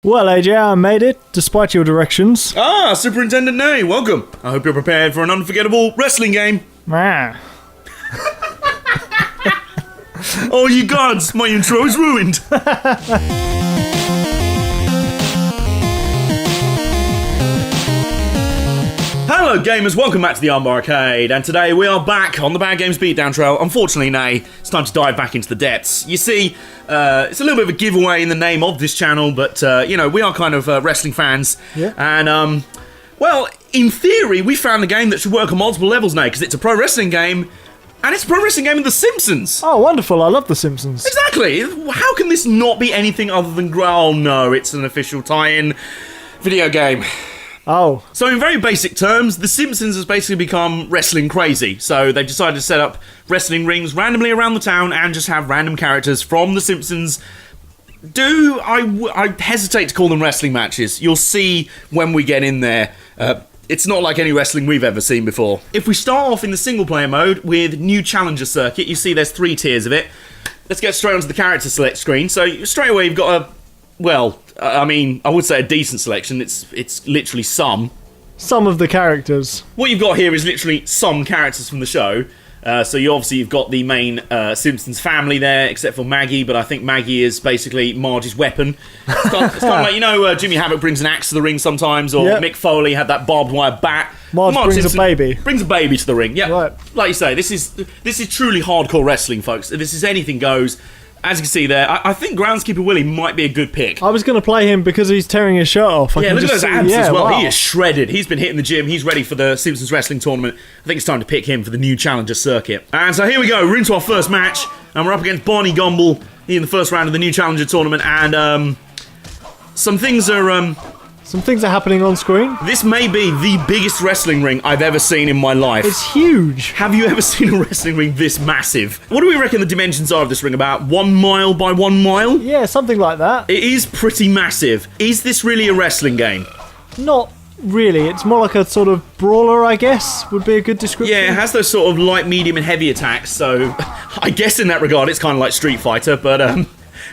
Well, AJ, I made it, despite your directions. Ah, Superintendent Nay, welcome. I hope you're prepared for an unforgettable wrestling game. Ah. Oh, you gods, my intro is ruined. Hello gamers, welcome back to the Armbar Arcade, and today we are back on the Bad Games Beatdown trail. Unfortunately, Nay, it's time to dive back into the depths. You see, it's a little bit of a giveaway in the name of this channel, but, you know, we are kind of wrestling fans. Yeah. And, well, in theory, we found a game that should work on multiple levels, Nay, because it's a pro wrestling game, and it's a pro wrestling game of The Simpsons. Oh, wonderful. I love The Simpsons. Exactly. How can this not be anything other than... Oh, no, it's an official tie-in video game. Oh. So in very basic terms, The Simpsons has basically become wrestling crazy. So they've decided to set up wrestling rings randomly around the town and just have random characters from The Simpsons. I hesitate to call them wrestling matches. You'll see when we get in there. It's not like any wrestling we've ever seen before. If we start off in the single player mode with New Challenger Circuit, you see there's 3 tiers of it. Let's get straight onto the character select screen. So straight away you've got a... Well, I mean, I would say a decent selection. It's literally some. Some of the characters. What you've got here is literally some characters from the show. So you've got the main Simpsons family there, except for Maggie, but I think Maggie is basically Marge's weapon. It's kind of like, you know, Jimmy Havoc brings an axe to the ring sometimes, or Yep. Mick Foley had that barbed wire bat. Marge brings Simpson a baby. Brings a baby to the ring, yeah. Right. Like you say, this is truly hardcore wrestling, folks. This is anything goes. As you can see there, I think Groundskeeper Willie might be a good pick. I was going to play him because he's tearing his shirt off. Yeah, look at those abs as well. Wow. He is shredded. He's been hitting the gym. He's ready for the Simpsons Wrestling Tournament. I think it's time to pick him for the New Challenger Circuit. And so here we go. We're into our first match. And we're up against Barney Gumble in the first round of the New Challenger Tournament. And some things are happening on screen. This may be the biggest wrestling ring I've ever seen in my life. It's huge. Have you ever seen a wrestling ring this massive? What do we reckon the dimensions are of this ring? About 1 mile by 1 mile? Yeah, something like that. It is pretty massive. Is this really a wrestling game? Not really. It's more like a sort of brawler, I guess, would be a good description. Yeah, it has those sort of light, medium, and heavy attacks, so I guess in that regard it's kind of like Street Fighter, but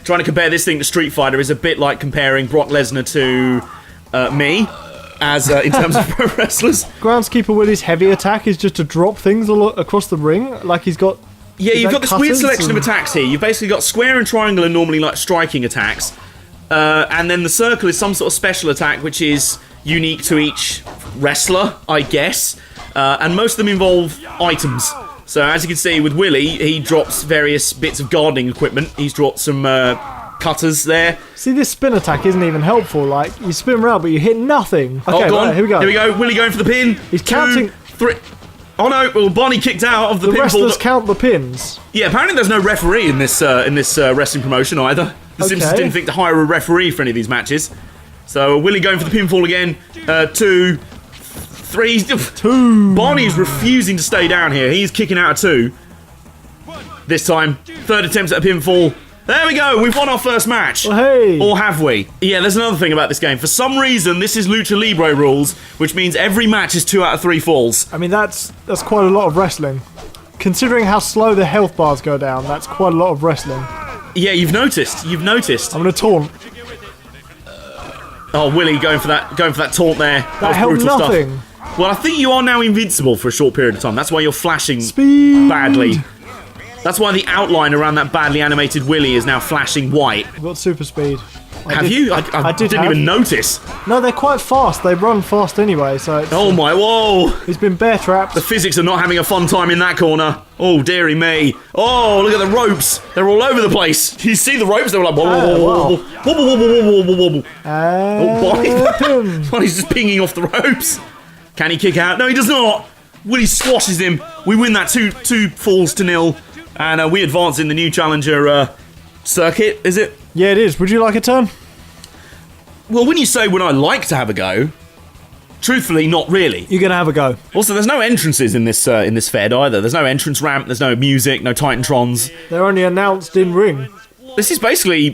trying to compare this thing to Street Fighter is a bit like comparing Brock Lesnar to... me, as in terms of pro wrestlers. Groundskeeper Willie's heavy attack is just to drop things all across the ring, like he's got... Yeah, you've got this weird selection of attacks here. You've basically got square and triangle are normally like striking attacks, and then the circle is some sort of special attack which is unique to each wrestler, I guess, and most of them involve items. So as you can see with Willie, he drops various bits of gardening equipment. He's dropped some... cutters there. See, this spin attack isn't even helpful. Like, you spin around, but you hit nothing. Okay, go on. Right, here we go. Here we go. Willie going for the pin. He's counting. 2, 3. Oh no! Well, Bonnie kicked out of the pinfall. Wrestlers count the pins. Yeah, apparently there's no referee in this wrestling promotion either. The Simpsons didn't think to hire a referee for any of these matches. So Willie going for the pinfall again. 2, 3. 2. Bonnie's refusing to stay down here. He's kicking out of 2. This time, 3rd attempt at a pinfall. There we go, we've won our first match. Well, hey. Or have we? Yeah, there's another thing about this game. For some reason, this is Lucha Libre rules, which means every match is 2 out of 3 falls. I mean, that's quite a lot of wrestling. Considering how slow the health bars go down, that's quite a lot of wrestling. Yeah, you've noticed. I'm going to taunt. Oh, Willie going for that taunt there. That helped nothing. Stuff. Well, I think you are now invincible for a short period of time. That's why you're flashing Speed. badly. That's why the outline around that badly animated Willie is now flashing white. I've got super speed. Have you? I didn't even notice. No, they're quite fast. They run fast anyway, so... Oh my, whoa! He's been bear trapped. The physics are not having a fun time in that corner. Oh, dearie me. Oh, look at the ropes. They're all over the place. You see the ropes? They were like... Wobble, wobble, wobble, wobble, wobble, wobble, wobble. Oh, Bonnie. Bonnie's just pinging off the ropes. Can he kick out? No, he does not. Willie squashes him. We win that 2 falls to 0. And we advance in the New Challenger circuit, is it? Yeah, it is. Would you like a turn? Well, when you say would I like to have a go, truthfully, not really. You're going to have a go. Also, there's no entrances in this Fed either. There's no entrance ramp, there's no music, no Titantrons. They're only announced in ring. This is basically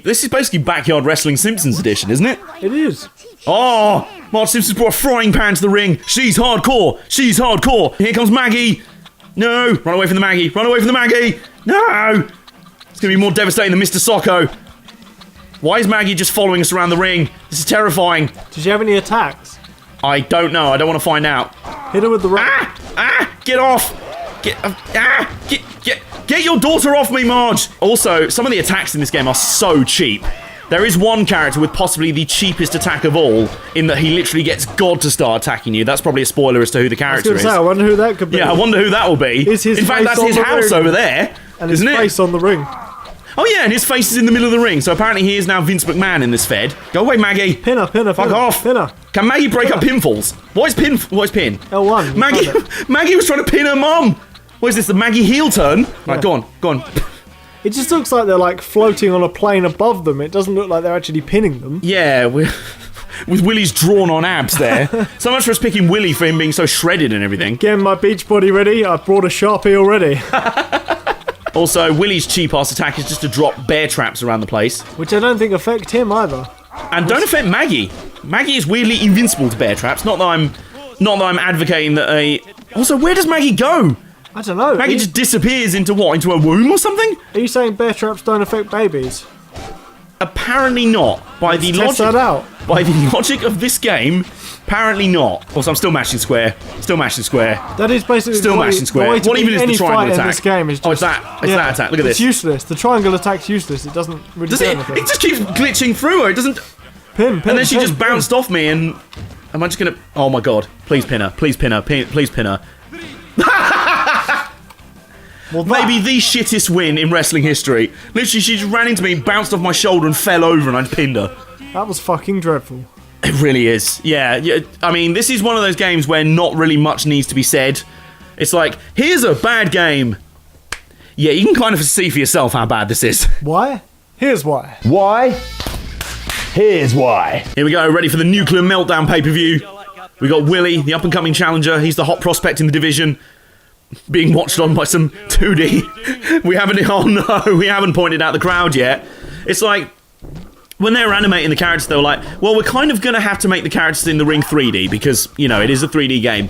Backyard Wrestling Simpsons edition, isn't it? It is. Oh, Marge Simpson's brought a frying pan to the ring. She's hardcore. She's hardcore. Here comes Maggie. No, run away from the Maggie. Run away from the Maggie. No. It's going to be more devastating than Mr. Socko. Why is Maggie just following us around the ring? This is terrifying. Did you have any attacks? I don't know. I don't want to find out. Hit her with the rope. Get off! Get your daughter off me, Marge! Also, some of the attacks in this game are so cheap. There is one character with possibly the cheapest attack of all, in that he literally gets God to start attacking you. That's probably a spoiler as to who the character is. I wonder who that could be. Yeah, I wonder who that will be. In fact, that's his house over there, and his face on the ring. Oh yeah, and his face is in the middle of the ring, so apparently he is now Vince McMahon in this fed. Go away, Maggie. Pinner. Fuck off. Pinner. Can Maggie break up pinfalls? What is pin? L1. Maggie was trying to pin her mum. What is this, the Maggie heel turn? Right, go on. It just looks like they're like floating on a plane above them. It doesn't look like they're actually pinning them. Yeah, with Willie's drawn on abs there. So much for us picking Willie for him being so shredded and everything. Getting my beach body ready. I've brought a Sharpie already. Also, Willie's cheap-ass attack is just to drop bear traps around the place. Which I don't think affect him either. And don't affect Maggie. Maggie is weirdly invincible to bear traps. Not that I'm advocating that Also, where does Maggie go? I don't know. Maggie just disappears into what? Into a womb or something? Are you saying bear traps don't affect babies? Apparently not. By the logic of this game, apparently not. Also, I'm still mashing square. That is basically still mashing square. What even is the triangle attack? In this game is just, it's that attack. Look at this. It's useless. The triangle attack's useless. It doesn't really do anything. It just keeps glitching through her. It doesn't. Pin. And then she just bounced off me, and am I just gonna? Oh my god! Please pin her. Please pin her. Please pin her. Well, maybe the shittest win in wrestling history. Literally, she just ran into me, bounced off my shoulder, and fell over, and I pinned her. That was fucking dreadful. It really is. Yeah. I mean, this is one of those games where not really much needs to be said. It's like, here's a bad game. Yeah, you can kind of see for yourself how bad this is. Why? Here's why. Why? Here's why. Here we go, ready for the nuclear meltdown pay-per-view. We got Willie, the up-and-coming challenger. He's the hot prospect in the division. Being watched on by some 2D. We haven't pointed out the crowd yet. It's like, when they were animating the characters, they were like, well, we're kind of going to have to make the characters in the ring 3D because, you know, it is a 3D game.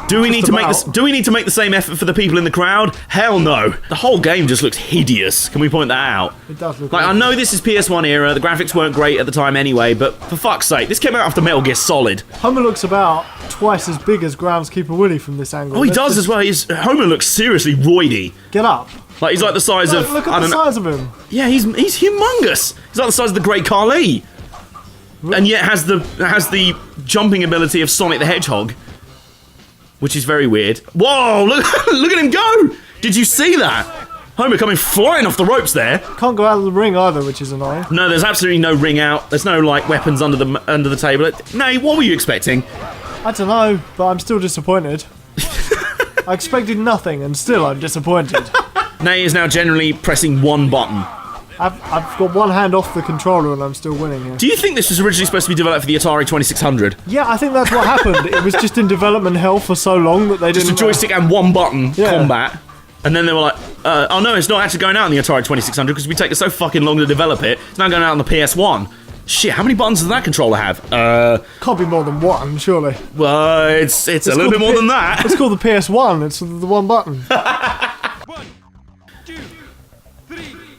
Do we need to make the same effort for the people in the crowd? Hell no. The whole game just looks hideous. Can we point that out? It does look like, I know this is PS1 era, the graphics weren't great at the time anyway, but for fuck's sake, this came out after Metal Gear Solid. Homer looks about twice as big as Groundskeeper Willie from this angle. Oh, he does as well. Homer looks seriously roidy. Get up. Like, he's like the size of... Look at the size of him. Yeah, he's humongous. He's like the size of the Great Khali. And yet has the jumping ability of Sonic the Hedgehog. Which is very weird. Whoa, look at him go! Did you see that? Homer coming flying off the ropes there. Can't go out of the ring either, which is annoying. No, there's absolutely no ring out. There's no, like, weapons under the table. No, what were you expecting? I don't know, but I'm still disappointed. I expected nothing, and still I'm disappointed. Nay is now generally pressing one button. I've got one hand off the controller and I'm still winning here. Do you think this was originally supposed to be developed for the Atari 2600? Yeah, I think that's what happened. It was just in development hell for so long that they didn't... Just a joystick and one button combat. And then they were like, oh no, it's not actually going out on the Atari 2600 because we take so fucking long to develop it. It's now going out on the PS1. Shit, how many buttons does that controller have? Can't be more than one, surely. Well, it's a little bit more than that. It's called the PS1, it's the one button.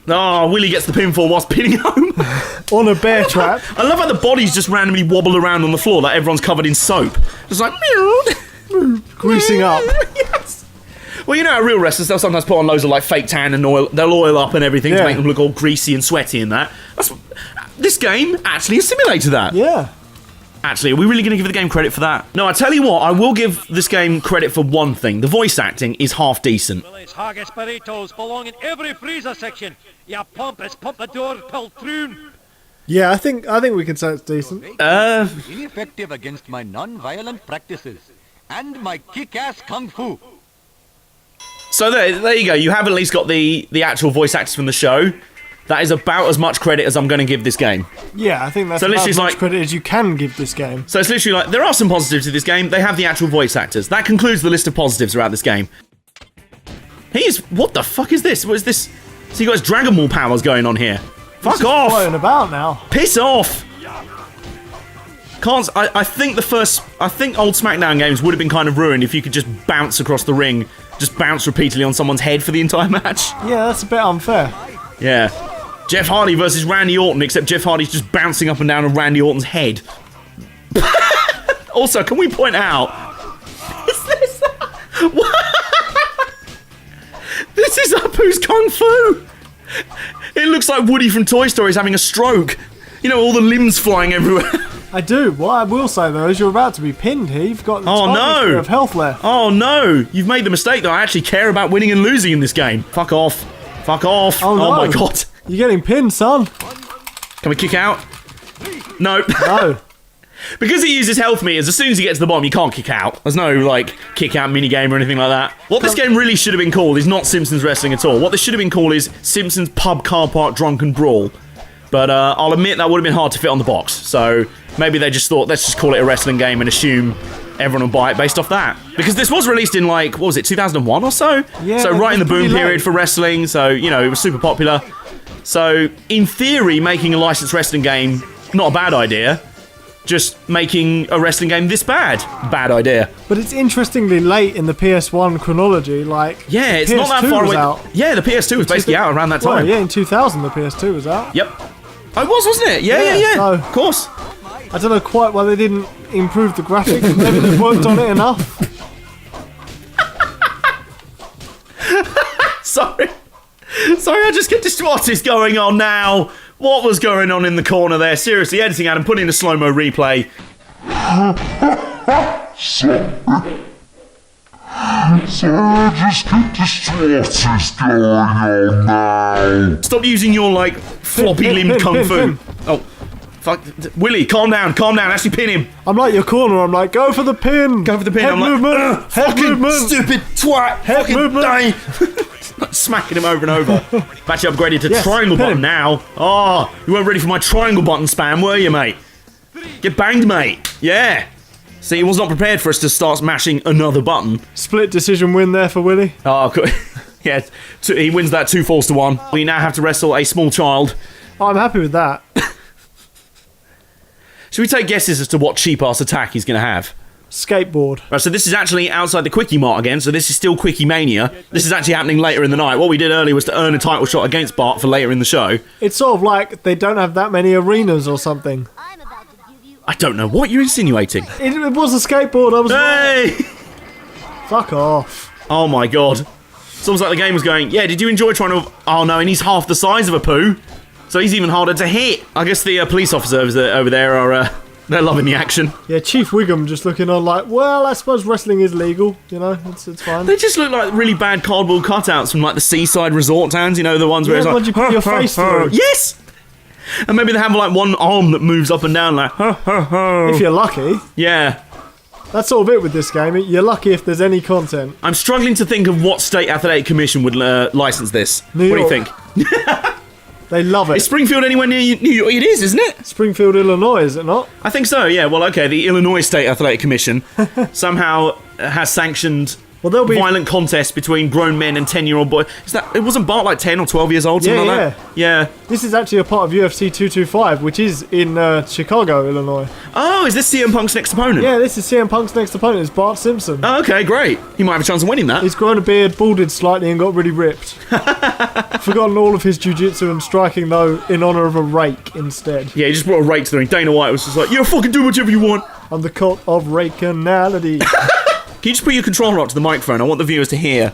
Oh, Willie gets the pinfall whilst pinning home. On a bear trap. I love how the bodies just randomly wobble around on the floor like everyone's covered in soap. Just like... Greasing up. Yes. Well, you know how real wrestlers, they'll sometimes put on loads of like fake tan and oil. They'll oil up and everything to make them look all greasy and sweaty and that. This game actually simulated that. Yeah. Actually, are we really going to give the game credit for that? No, I tell you what, I will give this game credit for one thing. The voice acting is half decent. Haggis burritos belong in every freezer section. You pompous pompadour poltroon. Yeah, I think we can say it's decent. Ineffective against my non-violent practices and my kick-ass kung fu. So there you go. You have at least got the actual voice actors from the show. That is about as much credit as I'm going to give this game. Yeah, I think that's about as much credit as you can give this game. So it's literally like, there are some positives to this game. They have the actual voice actors. That concludes the list of positives around this game. What the fuck is this? What is this? So you got his Dragon Ball powers going on here. Fuck off! Flying about now. Piss off! I think old SmackDown games would have been kind of ruined if you could just bounce across the ring, just bounce repeatedly on someone's head for the entire match. Yeah, that's a bit unfair. Yeah. Jeff Hardy versus Randy Orton, except Jeff Hardy's just bouncing up and down on Randy Orton's head. Also, can we point out... Is this... This is Apu's Kung Fu! It looks like Woody from Toy Story is having a stroke. You know, all the limbs flying everywhere. I do. What I will say, though, is you're about to be pinned here. You've got the tiniest bit of health left. Oh, no. You've made the mistake that I actually care about winning and losing in this game. Fuck off. Fuck off. Oh, no. Oh my God. You're getting pinned, son. Can we kick out? No. No. Because he uses health meters, as soon as he gets to the bottom, you can't kick out. There's no, like, kick out minigame or anything like that. What this game really should have been called is not Simpsons Wrestling at all. What this should have been called is Simpsons Pub Car Park Drunken Brawl. But I'll admit that would have been hard to fit on the box. So maybe they just thought, let's just call it a wrestling game and assume everyone will buy it based off that. Because this was released in, like, what was it, 2001 or so? Yeah. So right in the boom late. period for wrestling. So, you know, it was super popular. So, in theory, making a licensed wrestling game, not a bad idea. Just making a wrestling game this bad. Bad idea. But it's interestingly late in the PS1 chronology, like... Yeah, it's PS2 not that far was away. out. Yeah, the PS2 was basically out around that time. Well, yeah, in 2000 the PS2 was out. Yep. Oh, it was, wasn't it? Yeah. So- Of course. I don't know quite why they didn't improve the graphics. Maybe they worked on it enough. Sorry, I just get distracted. What is going on now? What was going on in the corner there? Seriously, editing Adam, put in a slow-mo replay. Sorry, I just get distracted going on now. Stop using your, like, floppy-limbed kung fu. Oh, fuck. Willie, calm down. Actually pin him. I'm like your corner, I'm like, go for the pin! Go for the pin. Head I'm movement! like, Head movement! stupid twat. Head Fucking movement. die. Smacking him over and over. I've actually upgraded to Yes, triangle pin button him. now. Oh, you weren't ready for my triangle button spam, were you, mate? Get banged, mate. Yeah. See, he was not prepared for us to start smashing another button. Split decision win there for Willie. Oh, cool. Yeah, he wins that 2 falls to 1. We now have to wrestle a small child. I'm happy with that. Should we take guesses as to what cheap-ass attack he's going to have? Skateboard. Right, so this is actually outside the Quickie Mart again, so this is still Quickie Mania. This is actually happening later in the night. What we did earlier was to earn a title shot against Bart for later in the show. It's sort of like they don't have that many arenas or something. I don't know what you're insinuating. It was a skateboard, I was Hey! Fuck off. Oh my god. It's almost like the game was going, yeah, did you enjoy trying to... Oh no, and he's half the size of a poo. So he's even harder to hit. I guess the police officers over there are... they're loving the action. Yeah, Chief Wiggum just looking on like, well, I suppose wrestling is legal, you know, it's fine. They just look like really bad cardboard cutouts from like the seaside resort towns, you know, the ones where Yeah, it's like... what you put your face through. Yes! And maybe they have like one arm that moves up and down like... If you're lucky. Yeah. That's sort of it with this game. You're lucky if there's any content. I'm struggling to think of what state athletic commission would license this. New What do you York. think? They love Is it. Springfield anywhere near New York? It is, isn't it? Springfield, Illinois, is it not? I think so, yeah. Well, okay, the Illinois State Athletic Commission somehow has sanctioned Well, there'll be... violent contests between grown men and 10-year-old boys. It wasn't Bart like 10 or 12 years old, something like that? Yeah. This is actually a part of UFC 225, which is in Chicago, Illinois. Oh, is this CM Punk's next opponent? Yeah, this is CM Punk's next opponent. It's Bart Simpson. Oh, okay, great. He might have a chance of winning that. He's grown a beard, balded slightly, and got really ripped. Forgotten all of his jiu-jitsu and striking, though, in honour of a rake instead. Yeah, he just brought a rake to the ring. Dana White was just like, yeah, fucking do whatever you want. I'm the cult of rakeanality. Can you just put your controller up to the microphone? I want the viewers to hear.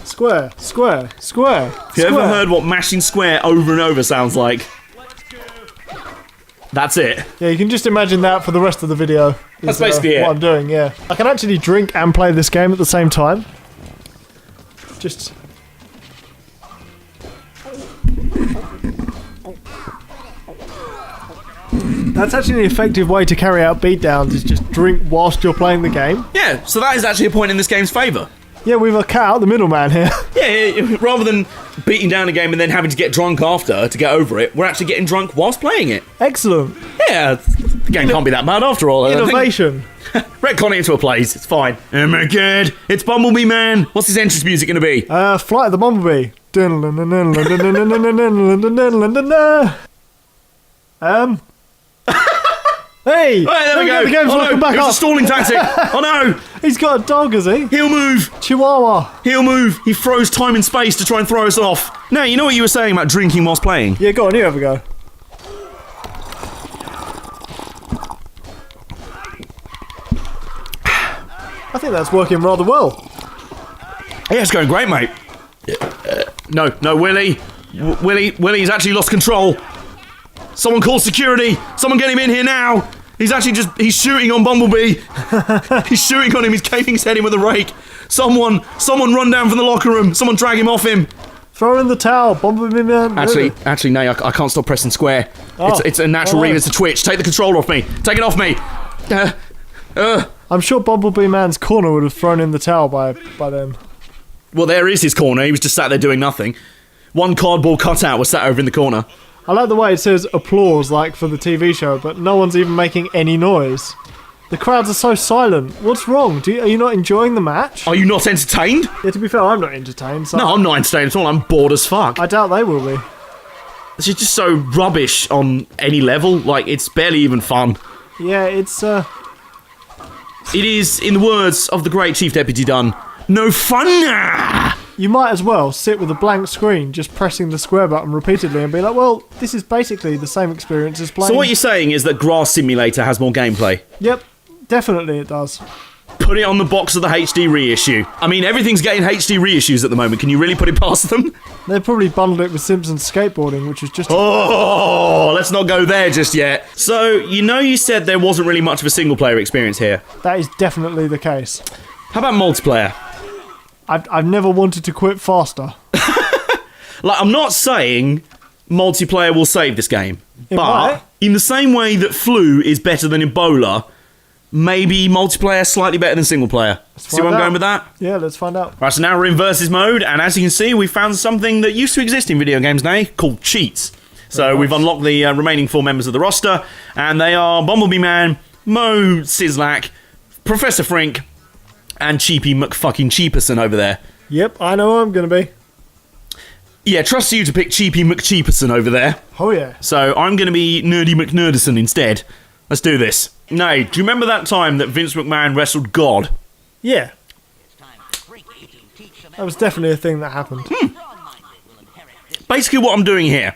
Square, square, square, Have you ever square. heard what mashing square over and over sounds like? That's it. Yeah, you can just imagine that for the rest of the video. That's basically it. What I'm doing, yeah. I can actually drink and play this game at the same time. Just... That's actually an effective way to carry out beatdowns, is just drink whilst you're playing the game. Yeah, so that is actually a point in this game's favour. Yeah, we've cut out the middleman here. Yeah, rather than beating down a game and then having to get drunk after to get over it, we're actually getting drunk whilst playing it. Excellent. Yeah, the game can't be that bad after all. I think. Innovation. Retcon it into a place, it's fine. Oh my god, it's Bumblebee Man. What's his entrance music going to be? Flight of the Bumblebee. Hey! There we go. The game's Oh working no, back it was up. a stalling tactic. Oh no. He's got a dog, has he? He'll move. Chihuahua. He'll move. He froze time and space to try and throw us off. Now, you know what you were saying about drinking whilst playing? Yeah, go on, you have a go. I think that's working rather well. Yeah, it's going great, mate. No, Willie. Willie's actually lost control. Someone call security. Someone get him in here now. He's shooting on Bumblebee. He's shooting on him. He's caving his head in with a rake. Someone run down from the locker room. Someone drag him off him. Throw in the towel, Bumblebee man. Actually, no, I can't stop pressing square. Oh, it's a natural read. It's a twitch. Take the controller off me. Take it off me. I'm sure Bumblebee man's corner would have thrown in the towel by then. Well, there is his corner. He was just sat there doing nothing. One cardboard cutout was sat over in the corner. I like the way it says applause, like for the TV show, but no one's even making any noise. The crowds are so silent. What's wrong? Are you not enjoying the match? Are you not entertained? Yeah, to be fair, I'm not entertained. So No, I'm not entertained at all. I'm bored as fuck. I doubt they will be. It's just so rubbish on any level. Like, it's barely even fun. Yeah, it's It is, in the words of the great Chief Deputy Dunn, no fun. You might as well sit with a blank screen, just pressing the square button repeatedly and be like, well, this is basically the same experience as playing. So what you're saying is that Grass Simulator has more gameplay? Yep, definitely it does. Put it on the box of the HD reissue. I mean, everything's getting HD reissues at the moment. Can you really put it past them? They probably bundled it with Simpsons skateboarding, which was just... Oh, let's not go there just yet. So, you said there wasn't really much of a single-player experience here. That is definitely the case. How about multiplayer? I've never wanted to quit faster. Like, I'm not saying multiplayer will save this game. It but might. in the same way that flu is better than Ebola, maybe multiplayer slightly better than single player. See where I'm going with that? Yeah, let's find out. Right, so now we're in versus mode, and as you can see, we found something that used to exist in video games now, called cheats. So we've unlocked the remaining 4 members of the roster, and they are Bumblebee Man, Mo Sislak, Professor Frink, and Cheapy McFucking Cheaperson over there. Yep, I know who I'm going to be. Yeah, trust you to pick Cheapy McCheaperson over there. Oh yeah. So I'm going to be Nerdy McNerderson instead. Let's do this. Now, do you remember that time that Vince McMahon wrestled God? Yeah. That was definitely a thing that happened. Basically what I'm doing here.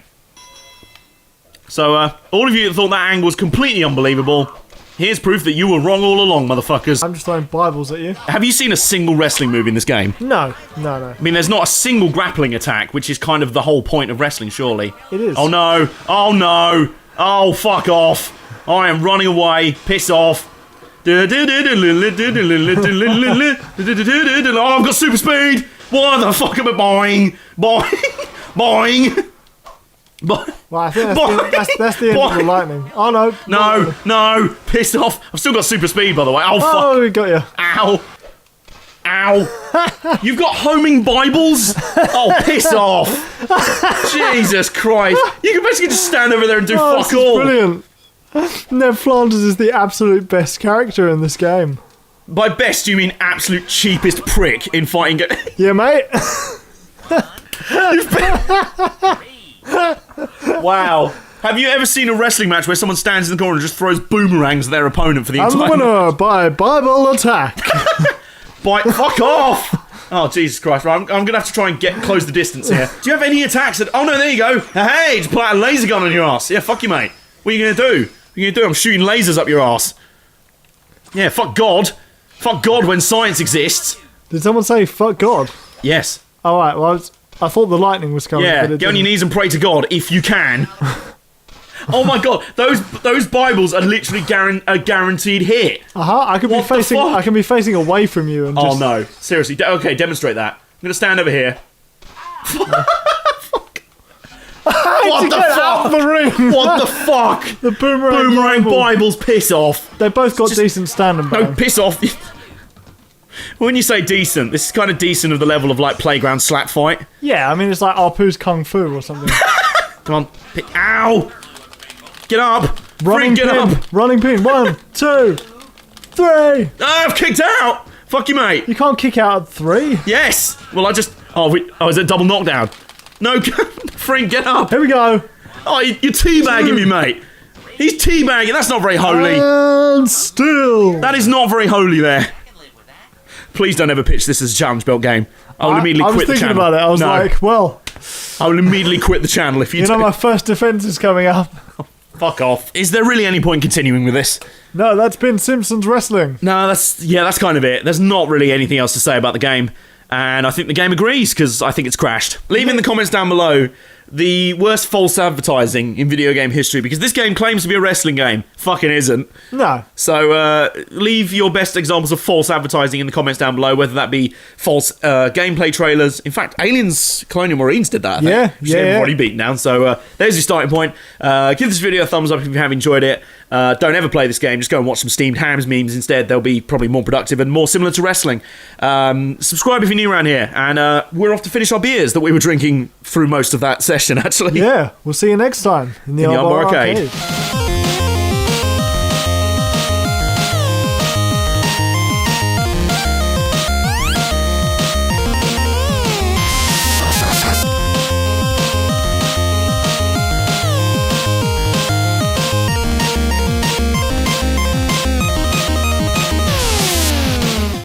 So, all of you that thought that angle was completely unbelievable, here's proof that you were wrong all along, motherfuckers. I'm just throwing Bibles at you. Have you seen a single wrestling move in this game? No. I mean, there's not a single grappling attack, which is kind of the whole point of wrestling, surely. It is. Oh no. Oh no. Oh, fuck off. I am running away. Piss off. Oh, I've got super speed. What the fuck am I buying? Boing. Well, I think that's the end of the lightning. Oh no. No. Piss off. I've still got super speed, by the way. Oh, fuck. Oh, we got you. Ow. You've got homing Bibles? Oh, piss off. Jesus Christ. You can basically just stand over there and do fuck this is all. Brilliant. Ned Flanders is the absolute best character in this game. By best, you mean absolute cheapest prick in fighting. Yeah, mate. Wow. Have you ever seen a wrestling match where someone stands in the corner and just throws boomerangs at their opponent for the I'm the entire winner by Bible attack. Fuck off! Oh, Jesus Christ. Right, I'm going to have to try and close the distance here. Do you have any attacks that... Oh, no, there you go. Hey, just pull out a laser gun on your ass. Yeah, fuck you, mate. What are you going to do? What are you going to do? I'm shooting lasers up your ass. Yeah, fuck God. Fuck God when science exists. Did someone say fuck God? Yes. All right. Well, I thought the lightning was coming. Yeah, but it get on your didn't. knees and pray to God if you can. Oh my God, those Bibles are literally a guaranteed hit. I could be What the facing. fuck? I can be facing away from you and just. Oh no, seriously. Okay, demonstrate that. I'm gonna stand over here. What the Out fuck? the ring. What the fuck? The boomerang Bible. Bibles, piss off. They both got decent standing No, power. piss off. When you say decent, this is kind of decent of the level of like playground slap fight. Yeah, I mean it's like Apu's Kung Fu or something. Come on, ow! Get up! Running Get pin. up! Running pin. 1, 2, 3. I've kicked out! Fuck you, mate! You can't kick out at 3. Yes! Well, is it double knockdown? No, Frank, get up! Here we go. Oh, you're teabagging me, mate. He's teabagging. That's not very holy. And still. That is not very holy there. Please don't ever pitch this as a challenge belt game. I will immediately quit the channel. I was thinking about it. I was like, well, I will immediately quit the channel if you do. You know, my first defense is coming up. Fuck off. Is there really any point continuing with this? No, that's been Simpsons Wrestling. No, that's kind of it. There's not really anything else to say about the game. And I think the game agrees, because I think it's crashed. Leave in the comments down below the worst false advertising in video game history, because this game claims to be a wrestling game. Fucking isn't. No. So leave your best examples of false advertising in the comments down below, whether that be false gameplay trailers. In fact, Aliens Colonial Marines did that, I think. Yeah. Already beaten down. So there's your starting point. Give this video a thumbs up if you have enjoyed it. Don't ever play this game. Just go and watch some steamed HAMS memes instead. They'll be probably more productive and more similar to wrestling. Subscribe if you're new around here. And we're off to finish our beers that we were drinking through most of that session, actually. Yeah, we'll see you next time in the Armbar Arcade.